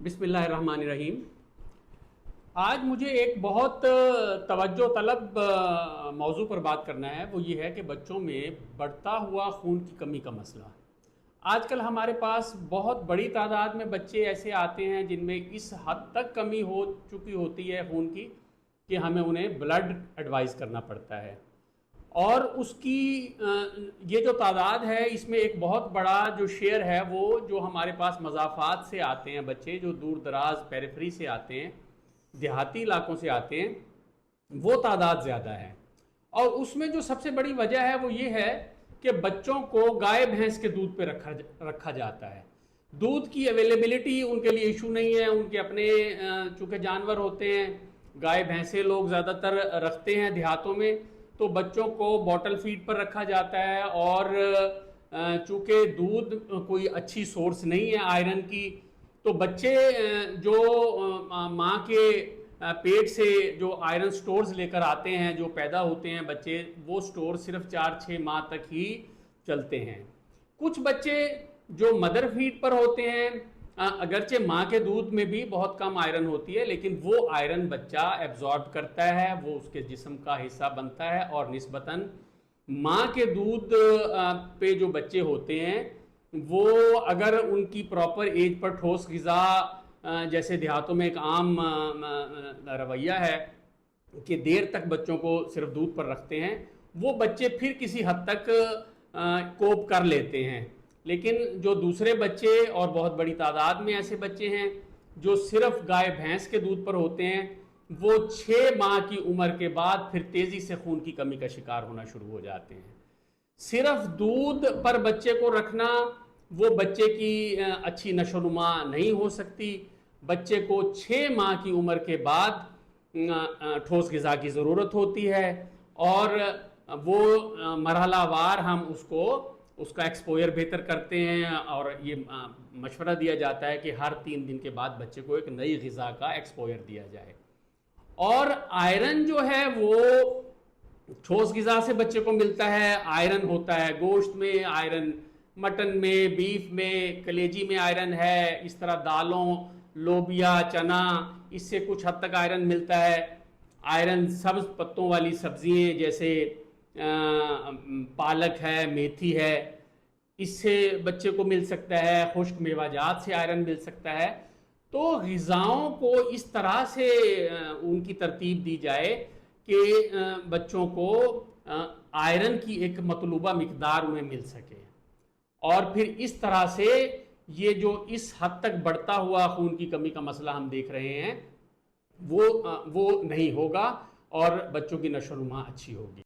बिस्मिल्लाहिर्रहमानिर्रहीम। आज मुझे एक बहुत तवज्जो तलब मौजू पर बात करना है। वो ये है कि बच्चों में बढ़ता हुआ खून की कमी का मसला। आजकल हमारे पास बहुत बड़ी तादाद में बच्चे ऐसे आते हैं जिनमें इस हद तक कमी हो चुकी होती है खून की कि हमें उन्हें ब्लड एडवाइस करना पड़ता है। और उसकी ये जो तादाद है, इसमें एक बहुत बड़ा जो शेयर है वो जो हमारे पास मज़ाफ़ात से आते हैं बच्चे, जो दूर दराज पेरिफेरी से आते हैं, देहाती इलाकों से आते हैं, वो तादाद ज़्यादा है। और उसमें जो सबसे बड़ी वजह है वो ये है कि बच्चों को गाय भैंस के दूध पे रखा जाता है। दूध की अवेलेबिलिटी उनके लिए इशू नहीं है, उनके अपने चूँकि जानवर होते हैं, गाय भैंसे लोग ज़्यादातर रखते हैं देहातों में, तो बच्चों को बॉटल फीड पर रखा जाता है। और चूँकि दूध कोई अच्छी सोर्स नहीं है आयरन की, तो बच्चे जो माँ के पेट से जो आयरन स्टोर्स लेकर आते हैं, जो पैदा होते हैं बच्चे, वो स्टोर सिर्फ 4-6 माह तक ही चलते हैं। कुछ बच्चे जो मदर फीड पर होते हैं, अगरचे माँ के दूध में भी बहुत कम आयरन होती है, लेकिन वो आयरन बच्चा एब्जॉर्ब करता है, वो उसके जिस्म का हिस्सा बनता है। और निस्बतन माँ के दूध पे जो बच्चे होते हैं, वो अगर उनकी प्रॉपर एज पर ठोस ग़िज़ा, जैसे देहातों में एक आम रवैया है कि देर तक बच्चों को सिर्फ दूध पर रखते हैं, वो बच्चे फिर किसी हद तक कोप कर लेते हैं। लेकिन जो दूसरे बच्चे, और बहुत बड़ी तादाद में ऐसे बच्चे हैं जो सिर्फ गाय भैंस के दूध पर होते हैं, वो 6 माह की उम्र के बाद फिर तेज़ी से खून की कमी का शिकार होना शुरू हो जाते हैं। सिर्फ दूध पर बच्चे को रखना वो बच्चे की अच्छी नशोनुमा नहीं हो सकती। बच्चे को 6 माह की उम्र के बाद ठोस ग़िज़ा की ज़रूरत होती है, और वो मरहलावार हम उसका एक्सपोजर बेहतर करते हैं। और ये मशवरा दिया जाता है कि हर 3 दिन के बाद बच्चे को एक नई ग़िज़ा का एक्सपोजर दिया जाए। और आयरन जो है वो ठोस ग़िज़ा से बच्चे को मिलता है। आयरन होता है गोश्त में, आयरन मटन में, बीफ में, कलेजी में आयरन है। इस तरह दालों, लोबिया, चना, इससे कुछ हद तक आयरन मिलता है। आयरन सब्ज़ पत्तों वाली सब्ज़ियाँ जैसे पालक है, मेथी है, इससे बच्चे को मिल सकता है। खुश्क मेवाजात से आयरन मिल सकता है। तो ग़िज़ाओं को इस तरह से उनकी तरतीब दी जाए कि बच्चों को आयरन की एक मतलूबा मिकदार उन्हें मिल सके, और फिर इस तरह से ये जो इस हद तक बढ़ता हुआ खून की कमी का मसला हम देख रहे हैं वो नहीं होगा, और बच्चों की नशोनुमा अच्छी होगी।